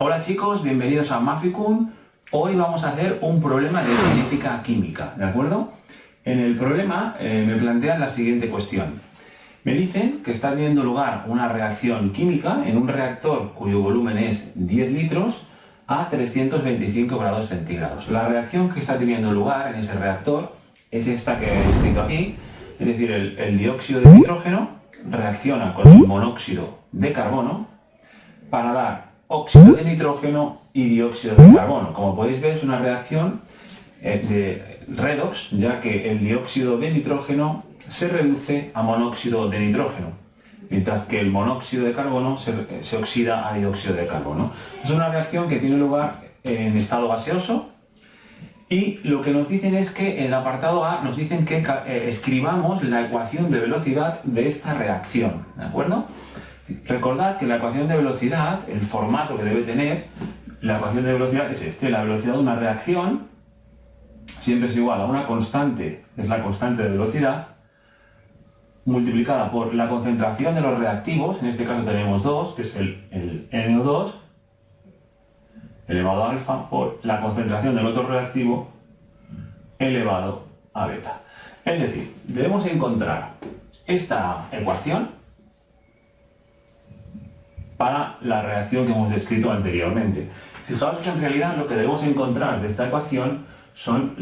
Hola chicos, bienvenidos a Mafikun. Hoy vamos a hacer un problema de cinética química, ¿de acuerdo? En el problema me plantean la siguiente cuestión. Me dicen que está teniendo lugar una reacción química en un reactor cuyo volumen es 10 litros a 325 grados centígrados. La reacción que está teniendo lugar en ese reactor es esta que he escrito aquí, es decir, el dióxido de nitrógeno reacciona con el monóxido de carbono para dar óxido de nitrógeno y dióxido de carbono. Como podéis ver, es una reacción de redox, ya que el dióxido de nitrógeno se reduce a monóxido de nitrógeno, mientras que el monóxido de carbono se oxida a dióxido de carbono. Es una reacción que tiene lugar en estado gaseoso y lo que nos dicen es que en el apartado A nos dicen que escribamos la ecuación de velocidad de esta reacción, ¿de acuerdo? Recordad que la ecuación de velocidad, el formato que debe tener, la ecuación de velocidad es este: la velocidad de una reacción siempre es igual a una constante, es la constante de velocidad, multiplicada por la concentración de los reactivos, en este caso tenemos 2, que es el NO2, elevado a alfa, por la concentración del otro reactivo, elevado a beta. Es decir, debemos encontrar esta ecuación para la reacción que hemos descrito anteriormente. Fijaos que en realidad lo que debemos encontrar de esta ecuación son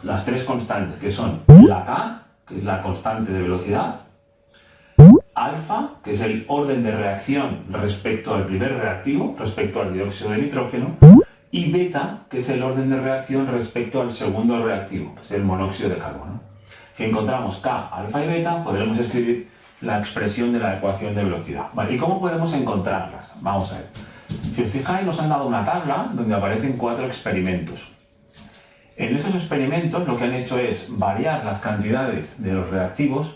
las tres constantes, que son la K, que es la constante de velocidad, alfa, que es el orden de reacción respecto al primer reactivo, respecto al dióxido de nitrógeno, y beta, que es el orden de reacción respecto al segundo reactivo, que es el monóxido de carbono. Si encontramos K, alfa y beta, podremos escribir la expresión de la ecuación de velocidad. Vale, ¿y cómo podemos encontrarlas? Vamos a ver. Si os fijáis, nos han dado una tabla donde aparecen 4 experimentos. En esos experimentos lo que han hecho es variar las cantidades de los reactivos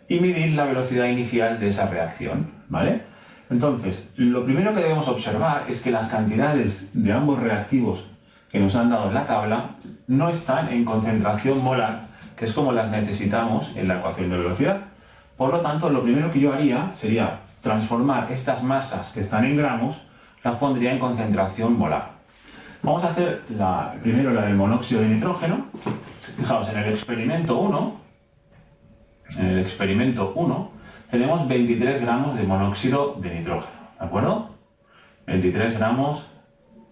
y medir la velocidad inicial de esa reacción, ¿vale? Entonces, lo primero que debemos observar es que las cantidades de ambos reactivos que nos han dado en la tabla no están en concentración molar, que es como las necesitamos en la ecuación de velocidad. Por lo tanto, lo primero que yo haría sería transformar estas masas que están en gramos, las pondría en concentración molar. Vamos a hacer primero la del monóxido de nitrógeno. Fijaos, en el experimento 1, tenemos 23 gramos de monóxido de nitrógeno, ¿de acuerdo? 23 gramos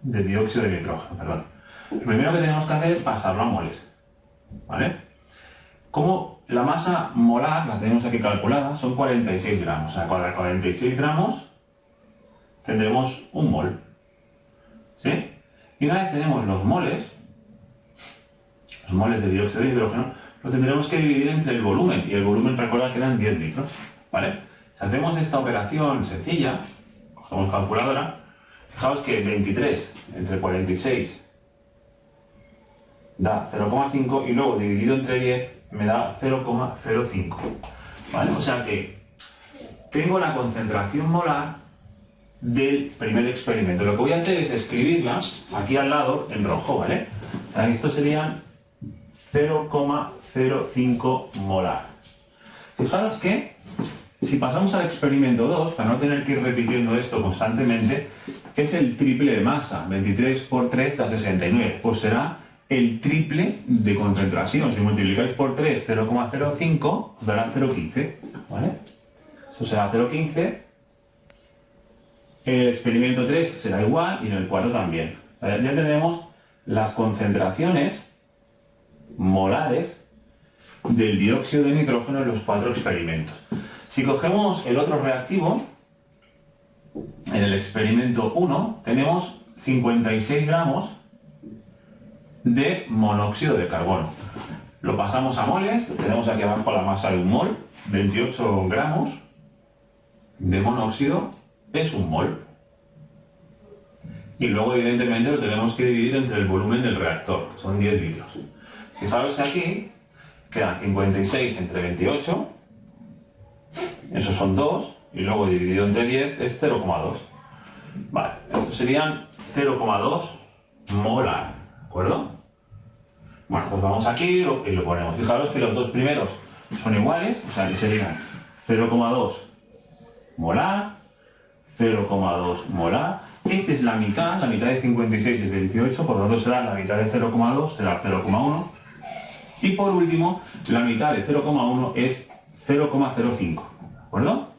de dióxido de nitrógeno, perdón. Lo primero que tenemos que hacer es pasarlo a moles, ¿vale? Como la masa molar, la tenemos aquí calculada, son 46 gramos. O sea, con 46 gramos tendremos un mol, ¿sí? Y una vez tenemos los moles de dióxido de nitrógeno, lo tendremos que dividir entre el volumen, y el volumen, recuerda que eran 10 litros, ¿vale? Si hacemos esta operación sencilla, cogemos calculadora, fijaos que 23 entre 46 da 0,5 y luego dividido entre 10 me da 0,05, ¿vale? O sea que tengo la concentración molar del primer experimento. Lo que voy a hacer es escribirla aquí al lado en rojo, ¿vale? O sea que esto serían 0,05 molar. Fijaros que si pasamos al experimento 2, para no tener que ir repitiendo esto constantemente, es el triple de masa. 23 por 3 da 69, pues será el triple de concentración. Si multiplicáis por 3 0,05 os dará 0,15, ¿vale? Eso será 0,15. El experimento 3 será igual y en el 4 también. Ya tenemos las concentraciones molares del dióxido de nitrógeno en los 4 experimentos. Si cogemos el otro reactivo, en el experimento 1 tenemos 56 gramos de monóxido de carbono. Lo pasamos a moles, tenemos aquí abajo la masa de un mol, 28 gramos de monóxido es un mol. Y luego evidentemente lo tenemos que dividir entre el volumen del reactor, que son 10 litros. Fijaros que aquí quedan 56 entre 28, esos son 2, y luego dividido entre 10 es 0,2. Vale, estos serían 0,2 molar, ¿de acuerdo? Bueno, pues vamos aquí y lo ponemos. Fijaros que los dos primeros son iguales, o sea que serían 0,2 molar, 0,2 molar, Este es la mitad de 56 es 28, por lo tanto será la mitad de 0,2, será 0,1. Y por último, la mitad de 0,1 es 0,05, ¿de acuerdo?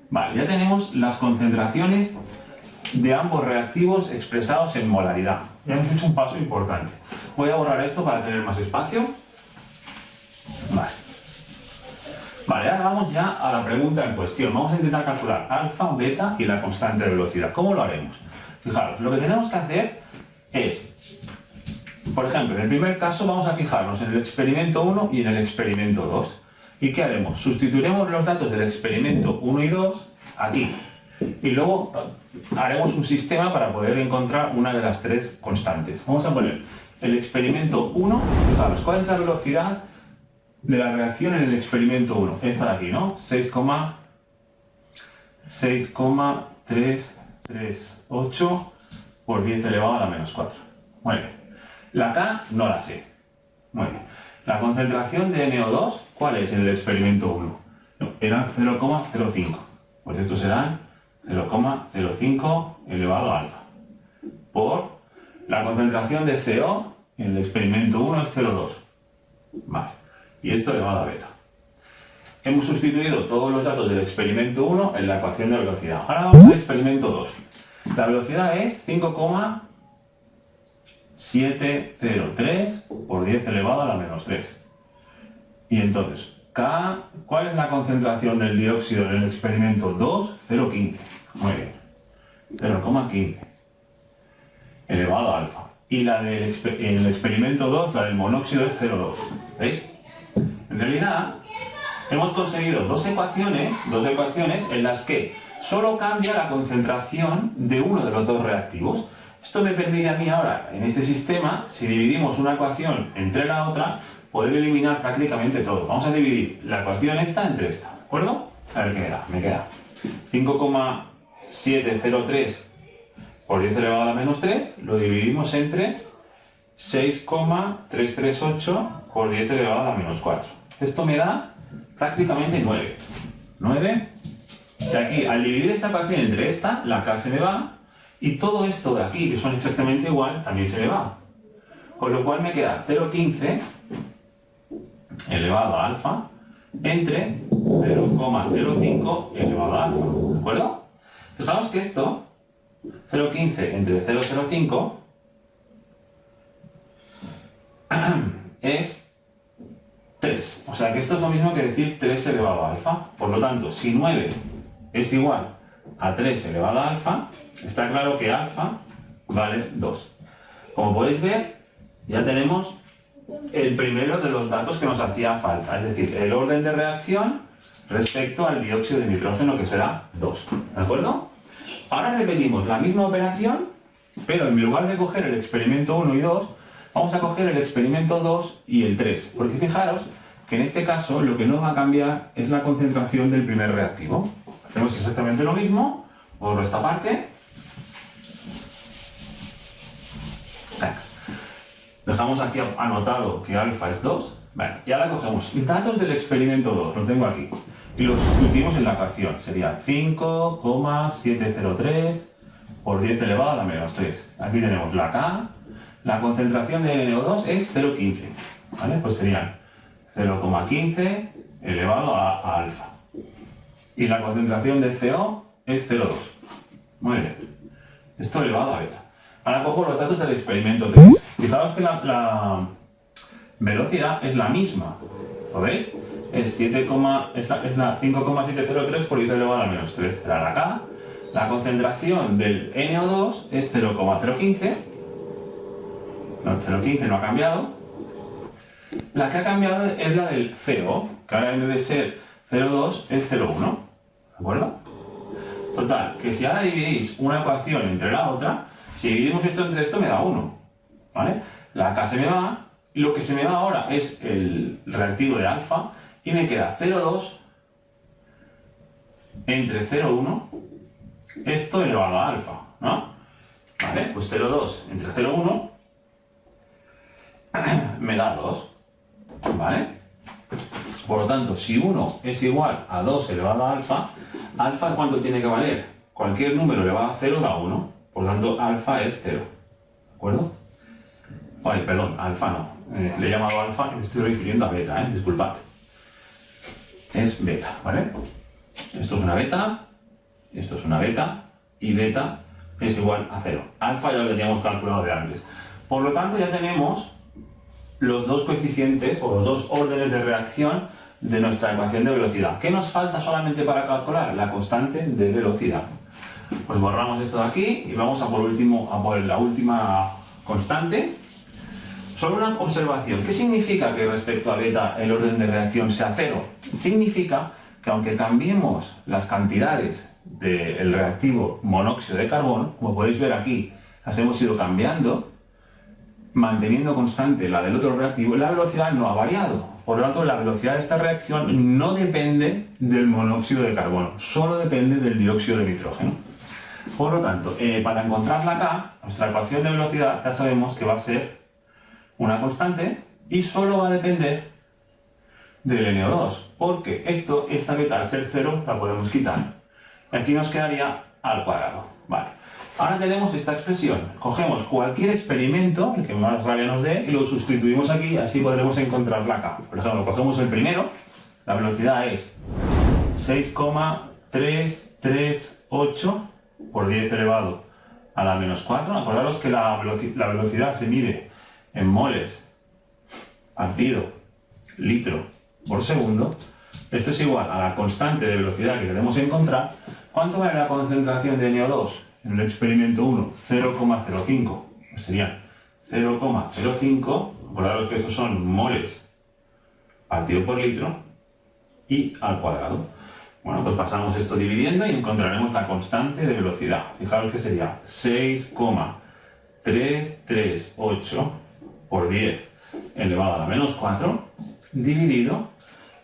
Vale, ya tenemos las concentraciones de ambos reactivos expresados en molaridad. Ya hemos hecho un paso importante. Voy a borrar esto para tener más espacio. Vale. Vale, ahora vamos ya a la pregunta en cuestión. Vamos a intentar calcular alfa, beta y la constante de velocidad. ¿Cómo lo haremos? Fijaros, lo que tenemos que hacer es, por ejemplo, en el primer caso vamos a fijarnos en el experimento 1 y en el experimento 2. ¿Y qué haremos? Sustituiremos los datos del experimento 1 y 2 aquí. Y luego haremos un sistema para poder encontrar una de las tres constantes. Vamos a poner el experimento 1, fijaros, ¿cuál es la velocidad de la reacción en el experimento 1? Esta de aquí, ¿no? 6,338 por 10 elevado a la menos 4. Muy bien. La K no la sé. Muy bien. La concentración de NO2, ¿cuál es en el experimento 1? No, era 0,05. Pues estos serán 0,05 elevado a alfa. Por la concentración de CO en el experimento 1 es 0,2. Vale. Y esto elevado a beta. Hemos sustituido todos los datos del experimento 1 en la ecuación de velocidad. Ahora vamos al experimento 2. La velocidad es 5,703 por 10 elevado a la menos 3. Y entonces, K, ¿cuál es la concentración del dióxido en el experimento 2? 0,15. Muy bien. 0,15 elevado a alfa. Y la del en el experimento 2, la del monóxido, es 0,2. ¿Veis? En realidad, hemos conseguido dos ecuaciones en las que solo cambia la concentración de uno de los dos reactivos. Esto me permite a mí ahora, en este sistema, si dividimos una ecuación entre la otra, poder eliminar prácticamente todo. Vamos a dividir la ecuación esta entre esta, ¿de acuerdo? A ver qué me da. Me queda 5,703 por 10 elevado a la menos 3, lo dividimos entre 6,338 por 10 elevado a la menos 4. Esto me da prácticamente 9. 9. O sea, aquí, al dividir esta ecuación entre esta, la K se me va, y todo esto de aquí, que son exactamente igual, también se me va. Con lo cual me queda 0,15 elevado a alfa entre 0,05 elevado a alfa. ¿De acuerdo? Fijaos que esto, 0,15 entre 0,05, es 3. O sea que esto es lo mismo que decir 3 elevado a alfa. Por lo tanto, si 9 es igual a 3 elevado a alfa, está claro que alfa vale 2. Como podéis ver, ya tenemos el primero de los datos que nos hacía falta, es decir, el orden de reacción respecto al dióxido de nitrógeno, que será 2. ¿De acuerdo? Ahora repetimos la misma operación, pero en lugar de coger el experimento 1 y 2, vamos a coger el experimento 2 y el 3, porque fijaros que en este caso lo que no va a cambiar es la concentración del primer reactivo. Hacemos exactamente lo mismo, borro esta parte. Dejamos aquí anotado que alfa es 2. Bueno, y ahora cogemos datos del experimento 2, lo tengo aquí, y los sustituimos en la ecuación. Sería 5,703 por 10 elevado a la menos 3. Aquí tenemos la K. La concentración de NO2 es 0,15. ¿Vale? Pues serían 0,15 elevado a alfa. Y la concentración de CO es 0,2. Muy bien. Esto elevado a beta. Ahora cojo los datos del experimento 3. Fijaos que la velocidad es la misma. ¿Lo veis? Es la 5,703 por 10 elevado a la menos 3. Será la K. La concentración del NO2 es 0,015. No, 0,15 no ha cambiado. La que ha cambiado es la del CO, que ahora en vez de ser 0,2 es 0,1. ¿De acuerdo? Total, que si ahora dividís una ecuación entre la otra, si dividimos esto entre esto me da 1. ¿Vale? La K se me va, y lo que se me va ahora es el reactivo de alfa, y me queda 0,2 entre 0,1, esto elevado a alfa, ¿no? ¿Vale? Pues 0,2 entre 0,1 me da 2. ¿Vale? Por lo tanto, si 1 es igual a 2 elevado a alfa, ¿alfa cuánto tiene que valer? cualquier número elevado a 0 da 1, por lo tanto alfa es 0, ¿de acuerdo? Ay, perdón, alfa no, le he llamado alfa y me estoy refiriendo a beta, disculpad. Es beta, ¿vale? Esto es una beta, esto es una beta, y beta es igual a 0. Alfa ya lo teníamos calculado de antes. Por lo tanto ya tenemos los dos coeficientes o los dos órdenes de reacción de nuestra ecuación de velocidad. ¿Qué nos falta solamente para calcular? La constante de velocidad. Pues borramos esto de aquí y vamos a por la última constante. Solo una observación. ¿Qué significa que respecto a beta el orden de reacción sea 0? Significa que aunque cambiemos las cantidades del reactivo monóxido de carbono, como podéis ver aquí, las hemos ido cambiando, manteniendo constante la del otro reactivo, la velocidad no ha variado. Por lo tanto, la velocidad de esta reacción no depende del monóxido de carbono, solo depende del dióxido de nitrógeno. Por lo tanto, para encontrarla acá, nuestra ecuación de velocidad ya sabemos que va a ser una constante y solo va a depender del NO2, porque esta beta al ser 0 la podemos quitar. Aquí nos quedaría al cuadrado. Vale. Ahora tenemos esta expresión. Cogemos cualquier experimento, el que más rabia nos dé, y lo sustituimos aquí, así podremos encontrarla acá. Por ejemplo, cogemos el primero, la velocidad es 6,338 por 10 elevado a la menos 4. Acordaros que la velocidad se mide en moles partido litro por segundo. Esto es igual a la constante de velocidad que queremos encontrar. ¿Cuánto vale la concentración de NO2? En el experimento 1, 0,05. Pues serían 0,05. Acordaros que estos son moles partido por litro y al cuadrado. Bueno, pues pasamos esto dividiendo y encontraremos la constante de velocidad. Fijaros que sería 6,338 por 10 elevado a la menos 4 dividido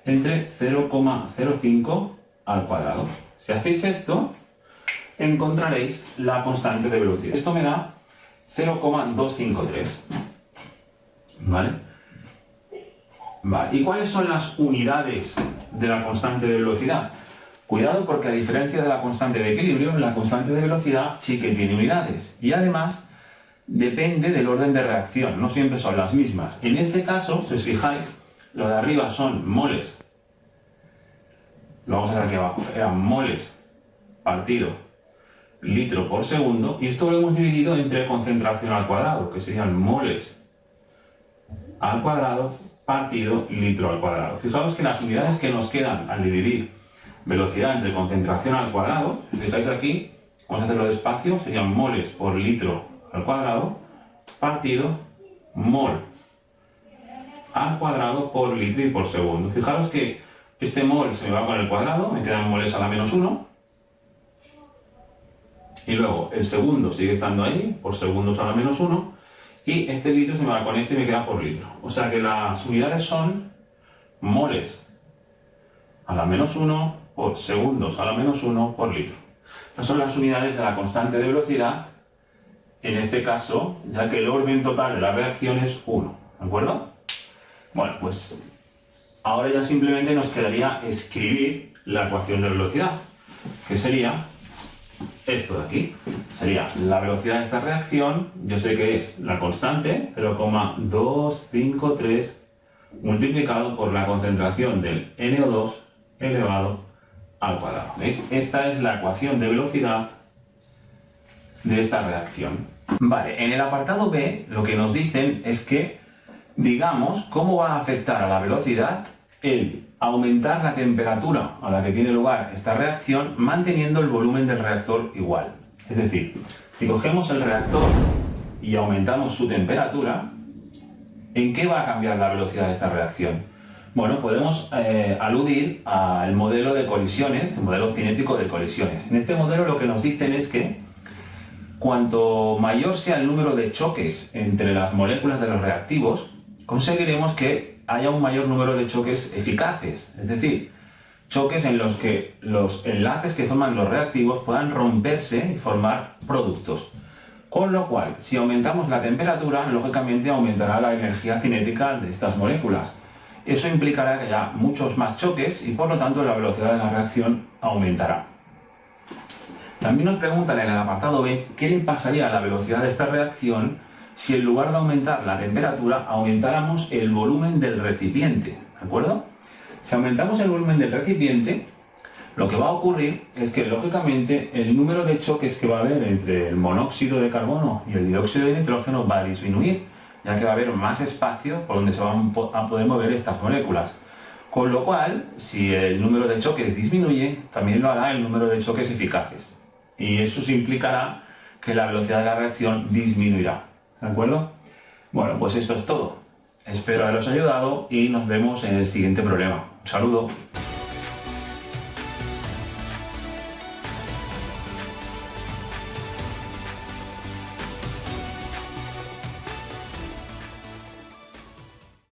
entre 0,05 al cuadrado. Si hacéis esto, encontraréis la constante de velocidad. Esto me da 0,253. ¿Vale? Vale. ¿Y cuáles son las unidades de la constante de velocidad? Cuidado, porque a diferencia de la constante de equilibrio, la constante de velocidad sí que tiene unidades. Y además depende del orden de reacción, no siempre son las mismas. En este caso, si os fijáis, lo de arriba son moles. Lo vamos a hacer aquí abajo. Eran moles partido litro por segundo. Y esto lo hemos dividido entre concentración al cuadrado, que serían moles al cuadrado partido litro al cuadrado. Fijaos que las unidades que nos quedan al dividir velocidad entre concentración al cuadrado, si fijáis aquí, vamos a hacerlo despacio, serían moles por litro al cuadrado partido mol al cuadrado por litro y por segundo. Fijaros que este mol se me va con el cuadrado, me quedan moles a la menos 1. Y luego el segundo sigue estando ahí, por segundos a la menos 1. Y este litro se me va con este y me queda por litro. O sea que las unidades son moles a la menos 1 por segundos a la menos 1 por litro. Estas son las unidades de la constante de velocidad, en este caso, ya que el orden total de la reacción es 1. ¿De acuerdo? Bueno, pues ahora ya simplemente nos quedaría escribir la ecuación de velocidad, que sería esto de aquí. Sería la velocidad de esta reacción, yo sé que es la constante, 0,253 multiplicado por la concentración del NO2 elevado al cuadrado. ¿Veis? Esta es la ecuación de velocidad de esta reacción. Vale, en el apartado B lo que nos dicen es que digamos cómo va a afectar a la velocidad el aumentar la temperatura a la que tiene lugar esta reacción manteniendo el volumen del reactor igual. Es decir, si cogemos el reactor y aumentamos su temperatura, ¿en qué va a cambiar la velocidad de esta reacción? Bueno, podemos aludir al modelo de colisiones, el modelo cinético de colisiones. En este modelo lo que nos dicen es que cuanto mayor sea el número de choques entre las moléculas de los reactivos, conseguiremos que haya un mayor número de choques eficaces, es decir, choques en los que los enlaces que forman los reactivos puedan romperse y formar productos. Con lo cual, si aumentamos la temperatura, lógicamente aumentará la energía cinética de estas moléculas. Eso implicará que haya muchos más choques y por lo tanto la velocidad de la reacción aumentará. También nos preguntan en el apartado B qué le pasaría a la velocidad de esta reacción si en lugar de aumentar la temperatura aumentáramos el volumen del recipiente, ¿de acuerdo? Si aumentamos el volumen del recipiente, lo que va a ocurrir es que lógicamente el número de choques que va a haber entre el monóxido de carbono y el dióxido de nitrógeno va a disminuir, ya que va a haber más espacio por donde se van a poder mover estas moléculas. Con lo cual, si el número de choques disminuye, también lo hará el número de choques eficaces. Y eso implicará que la velocidad de la reacción disminuirá. ¿De acuerdo? Bueno, pues esto es todo. Espero haberos ayudado y nos vemos en el siguiente problema. Un saludo.